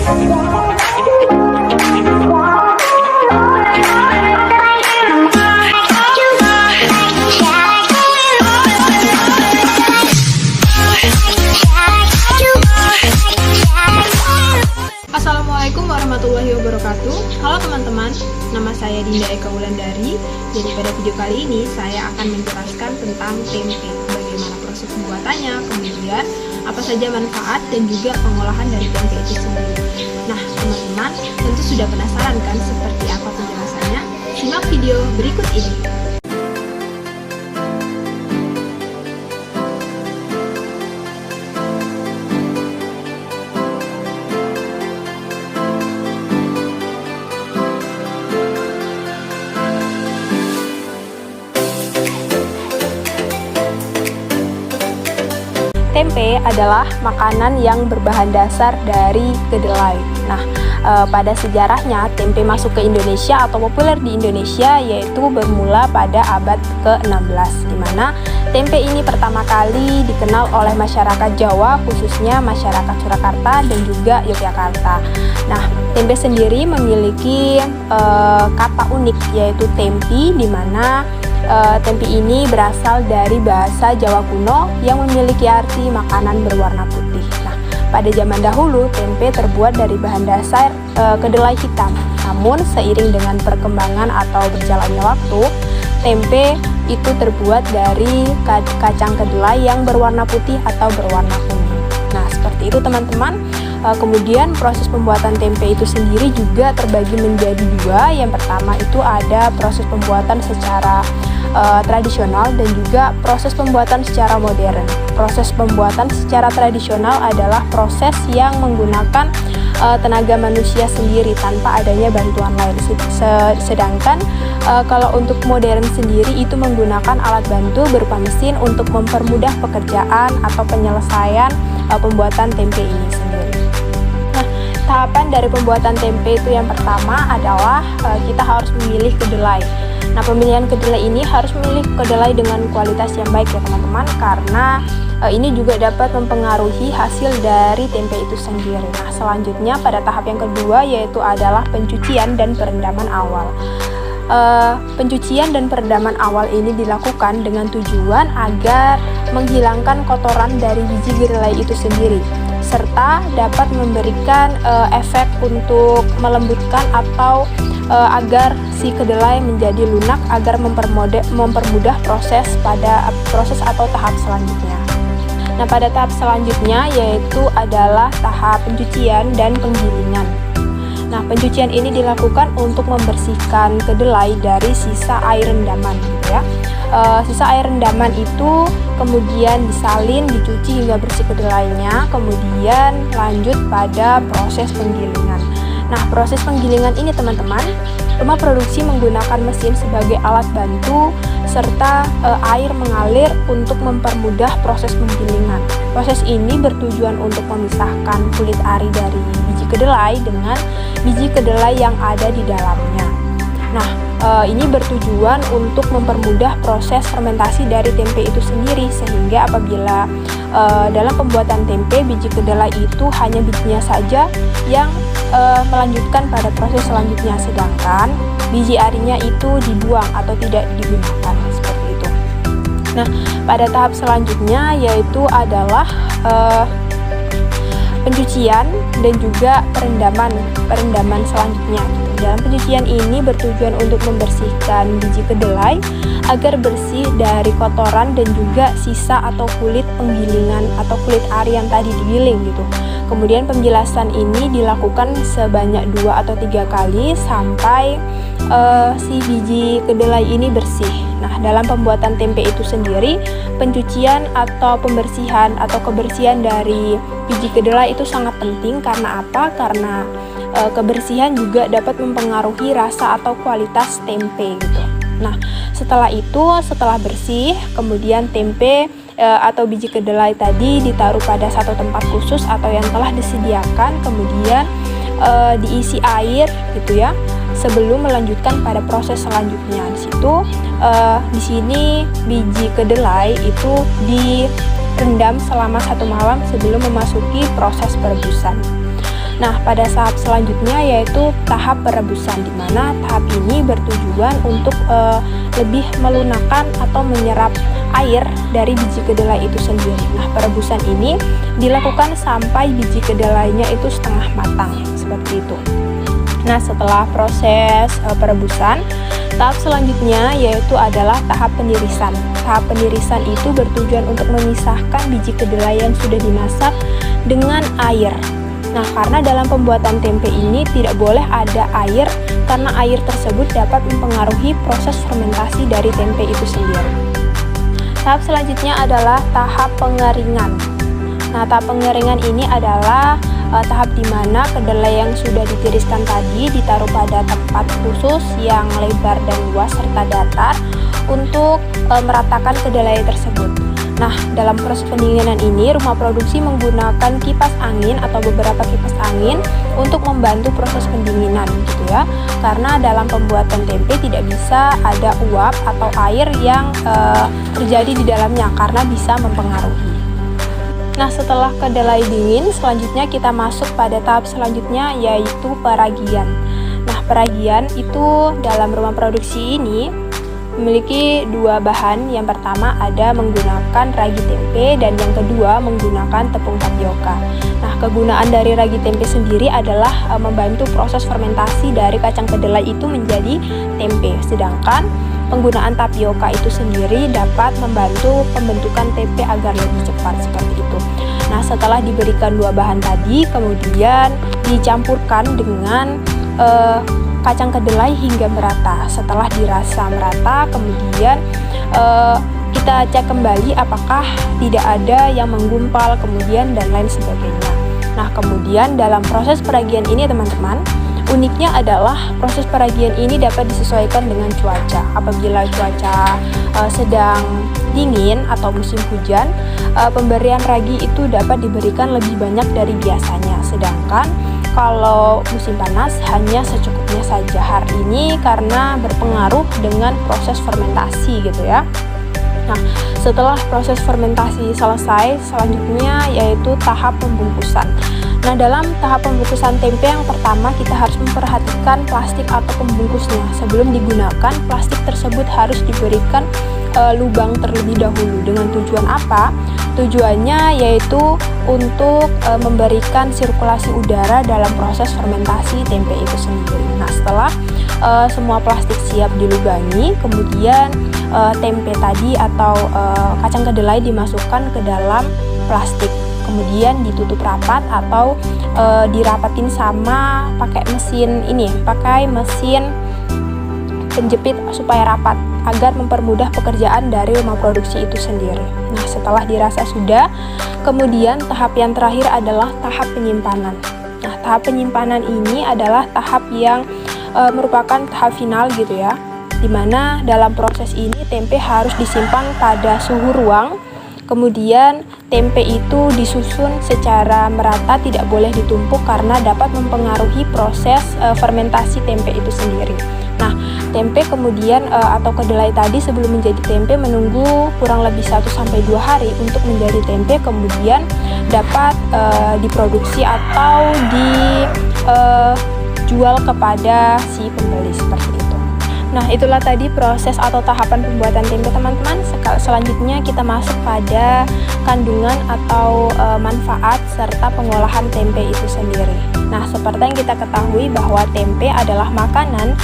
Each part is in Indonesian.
Assalamualaikum warahmatullahi wabarakatuh. Halo teman-teman, nama saya Dinda Eka Wulandari. Jadi pada video kali ini saya akan menjelaskan tentang tempe, bagaimana proses pembuatannya, kemudian apa saja manfaat dan juga pengolahan dari tempe itu sendiri. Nah teman-teman, tentu sudah penasaran kan seperti apa penjelasannya? Simak video berikut ini. Tempe adalah makanan yang berbahan dasar dari kedelai. Nah, pada sejarahnya tempe masuk ke Indonesia atau populer di Indonesia yaitu bermula pada abad ke-16, di mana tempe ini pertama kali dikenal oleh masyarakat Jawa, khususnya masyarakat Surakarta dan juga Yogyakarta. Nah, tempe sendiri memiliki kata unik yaitu tempi, di mana tempe ini berasal dari bahasa Jawa kuno yang memiliki arti makanan berwarna putih. Nah, pada zaman dahulu tempe terbuat dari bahan dasar kedelai hitam. Namun seiring dengan perkembangan atau berjalannya waktu, tempe itu terbuat dari kacang kedelai yang berwarna putih atau berwarna kuning. Nah, seperti itu teman-teman. Kemudian proses pembuatan tempe itu sendiri juga terbagi menjadi dua. Yang pertama itu ada proses pembuatan secara tradisional dan juga proses pembuatan secara modern. Proses pembuatan secara tradisional adalah proses yang menggunakan tenaga manusia sendiri tanpa adanya bantuan lain. Sedangkan kalau untuk modern sendiri itu menggunakan alat bantu berupa mesin untuk mempermudah pekerjaan atau penyelesaian pembuatan tempe ini sendiri. Nah, tahapan dari pembuatan tempe itu yang pertama adalah kita harus memilih kedelai. Nah, pemilihan kedelai ini harus memilih kedelai dengan kualitas yang baik ya teman-teman, karena ini juga dapat mempengaruhi hasil dari tempe itu sendiri. Nah, selanjutnya pada tahap yang kedua yaitu adalah pencucian dan perendaman awal. Pencucian dan perendaman awal ini dilakukan dengan tujuan agar menghilangkan kotoran dari biji kedelai itu sendiri, serta dapat memberikan efek untuk melembutkan atau agar si kedelai menjadi lunak agar mempermudah proses atau tahap selanjutnya. Nah, pada tahap selanjutnya yaitu adalah tahap pencucian dan penggilingan. Nah, pencucian ini dilakukan untuk membersihkan kedelai dari sisa air rendaman, gitu ya. Sisa air rendaman itu kemudian disalin, dicuci hingga bersih kedelainya, kemudian lanjut pada proses penggilingan. Nah, proses penggilingan ini teman-teman, rumah produksi menggunakan mesin sebagai alat bantu serta air mengalir untuk mempermudah proses penggilingan. Proses ini bertujuan untuk memisahkan kulit ari dari biji kedelai dengan biji kedelai yang ada di dalamnya. Nah, ini bertujuan untuk mempermudah proses fermentasi dari tempe itu sendiri, sehingga apabila dalam pembuatan tempe biji kedelai itu hanya bijinya saja yang melanjutkan pada proses selanjutnya, sedangkan biji arinya itu dibuang atau tidak digunakan, seperti itu. Nah, pada tahap selanjutnya yaitu adalah pencucian dan juga perendaman selanjutnya. Dalam pencucian ini bertujuan untuk membersihkan biji kedelai agar bersih dari kotoran dan juga sisa atau kulit penggilingan atau kulit ari yang tadi digiling gitu. Kemudian penjelasan ini dilakukan sebanyak 2 atau 3 kali sampai si biji kedelai ini bersih. Nah, dalam pembuatan tempe itu sendiri, pencucian atau pembersihan atau kebersihan dari biji kedelai itu sangat penting. Karena apa? Karena kebersihan juga dapat mempengaruhi rasa atau kualitas tempe gitu. Nah, setelah bersih, kemudian tempe atau biji kedelai tadi ditaruh pada satu tempat khusus atau yang telah disediakan, kemudian diisi air gitu ya, sebelum melanjutkan pada proses selanjutnya. Di sini biji kedelai itu direndam selama 1 malam sebelum memasuki proses perebusan. Nah, pada tahap selanjutnya yaitu tahap perebusan, di mana tahap ini bertujuan untuk lebih melunakkan atau menyerap air dari biji kedelai itu sendiri. Nah, perebusan ini dilakukan sampai biji kedelainya itu setengah matang, seperti itu. Nah, setelah proses perebusan, tahap selanjutnya yaitu adalah tahap penirisan. Tahap penirisan itu bertujuan untuk memisahkan biji kedelai yang sudah dimasak dengan air. Nah, karena dalam pembuatan tempe ini tidak boleh ada air, karena air tersebut dapat mempengaruhi proses fermentasi dari tempe itu sendiri. Tahap selanjutnya adalah tahap pengeringan. Nah, tahap pengeringan ini adalah tahap di mana kedelai yang sudah ditiriskan tadi ditaruh pada tempat khusus yang lebar dan luas serta datar untuk meratakan kedelai tersebut. Nah, dalam proses pendinginan ini, rumah produksi menggunakan kipas angin atau beberapa kipas angin untuk membantu proses pendinginan, gitu ya. Karena dalam pembuatan tempe tidak bisa ada uap atau air yang terjadi di dalamnya karena bisa mempengaruhi. Nah, setelah kedelai dingin, selanjutnya kita masuk pada tahap selanjutnya yaitu peragian. Nah, peragian itu dalam rumah produksi ini memiliki dua bahan. Yang pertama ada menggunakan ragi tempe dan yang kedua menggunakan tepung tapioka. Nah, kegunaan dari ragi tempe sendiri adalah membantu proses fermentasi dari kacang kedelai itu menjadi tempe. Sedangkan penggunaan tapioka itu sendiri dapat membantu pembentukan tempe agar lebih cepat, seperti itu. Nah, setelah diberikan dua bahan tadi, kemudian dicampurkan dengan kacang kedelai hingga merata. Setelah dirasa merata, kemudian kita cek kembali apakah tidak ada yang menggumpal, kemudian dan lain sebagainya. Nah, kemudian dalam proses peragian ini teman-teman, uniknya adalah proses peragian ini dapat disesuaikan dengan cuaca. Apabila cuaca sedang dingin atau musim hujan, pemberian ragi itu dapat diberikan lebih banyak dari biasanya. Sedangkan kalau musim panas hanya secukupnya saja. Hal ini karena berpengaruh dengan proses fermentasi, gitu ya. Nah, setelah proses fermentasi selesai, selanjutnya yaitu tahap pembungkusan. Nah, dalam tahap pembungkusan tempe yang pertama kita harus memperhatikan plastik atau pembungkusnya. Sebelum digunakan, plastik tersebut harus diberikan lubang terlebih dahulu. Dengan tujuan apa? Tujuannya yaitu untuk memberikan sirkulasi udara dalam proses fermentasi tempe itu sendiri. Nah, setelah semua plastik siap dilubangi, kemudian tempe tadi atau kacang kedelai dimasukkan ke dalam plastik, kemudian ditutup rapat atau dirapatin sama pakai mesin penjepit supaya rapat agar mempermudah pekerjaan dari rumah produksi itu sendiri. Nah, setelah dirasa sudah, kemudian tahap yang terakhir adalah tahap penyimpanan. Nah, tahap penyimpanan ini adalah tahap yang merupakan tahap final, gitu ya, dimana dalam proses ini tempe harus disimpan pada suhu ruang. Kemudian tempe itu disusun secara merata, tidak boleh ditumpuk karena dapat mempengaruhi proses fermentasi tempe itu sendiri. Nah, tempe kemudian atau kedelai tadi sebelum menjadi tempe menunggu kurang lebih 1-2 hari untuk menjadi tempe, kemudian dapat diproduksi atau dijual kepada si pembeli, seperti itu. Nah, itulah tadi proses atau tahapan pembuatan tempe, teman-teman. Selanjutnya kita masuk pada kandungan atau manfaat serta pengolahan tempe itu sendiri. Nah, seperti yang kita ketahui bahwa tempe adalah makanan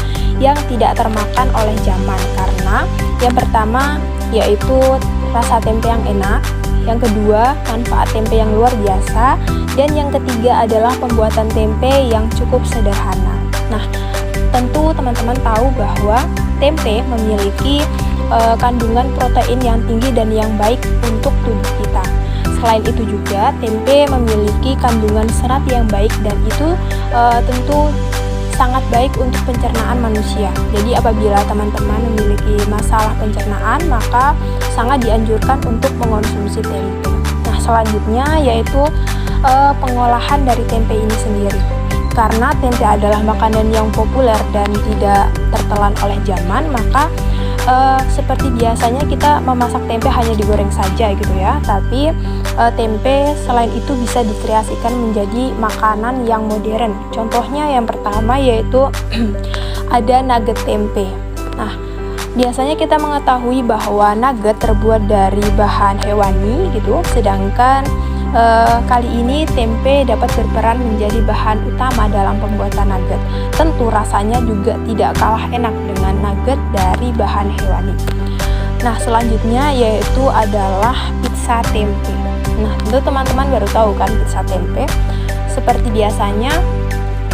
yang tidak termakan oleh zaman, karena yang pertama yaitu rasa tempe yang enak, yang kedua manfaat tempe yang luar biasa, dan yang ketiga adalah pembuatan tempe yang cukup sederhana. Nah, tentu teman-teman tahu bahwa tempe memiliki kandungan protein yang tinggi dan yang baik untuk tubuh kita. Selain itu juga tempe memiliki kandungan serat yang baik dan itu tentu sangat baik untuk pencernaan manusia. Jadi apabila teman-teman memiliki masalah pencernaan, maka sangat dianjurkan untuk mengonsumsi tempe. Nah, selanjutnya yaitu pengolahan dari tempe ini sendiri. karena tempe adalah makanan yang populer dan tidak tertelan oleh zaman, maka seperti biasanya kita memasak tempe hanya digoreng saja gitu ya. Tapi tempe selain itu bisa dikreasikan menjadi makanan yang modern. Contohnya yang pertama yaitu ada nugget tempe. Nah, biasanya kita mengetahui bahwa nugget terbuat dari bahan hewani gitu, sedangkan kali ini tempe dapat berperan menjadi bahan utama dalam pembuatan nugget. Tentu rasanya juga tidak kalah enak dengan nugget dari bahan hewani. Nah, selanjutnya yaitu adalah pizza tempe. Nah, tentu teman-teman baru tahu kan pizza tempe. Seperti biasanya,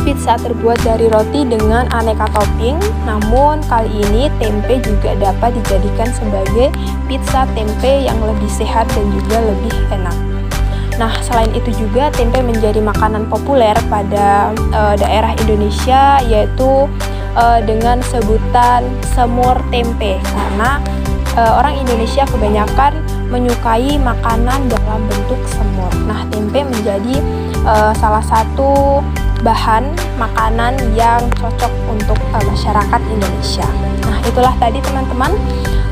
pizza terbuat dari roti dengan aneka topping, namun kali ini tempe juga dapat dijadikan sebagai pizza tempe yang lebih sehat dan juga lebih enak. Nah, selain itu juga tempe menjadi makanan populer pada daerah Indonesia, yaitu dengan sebutan semur tempe, karena orang Indonesia kebanyakan menyukai makanan dalam bentuk semur. Nah, tempe menjadi salah satu bahan makanan yang cocok untuk masyarakat Indonesia. Nah, itulah tadi teman-teman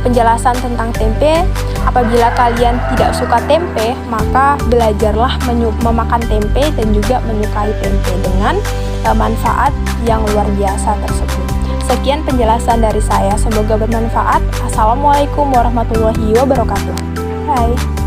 penjelasan tentang tempe. Apabila kalian tidak suka tempe, maka belajarlah memakan tempe dan juga menyukai tempe dengan manfaat yang luar biasa tersebut. Sekian penjelasan dari saya, semoga bermanfaat. Assalamualaikum warahmatullahi wabarakatuh. Bye.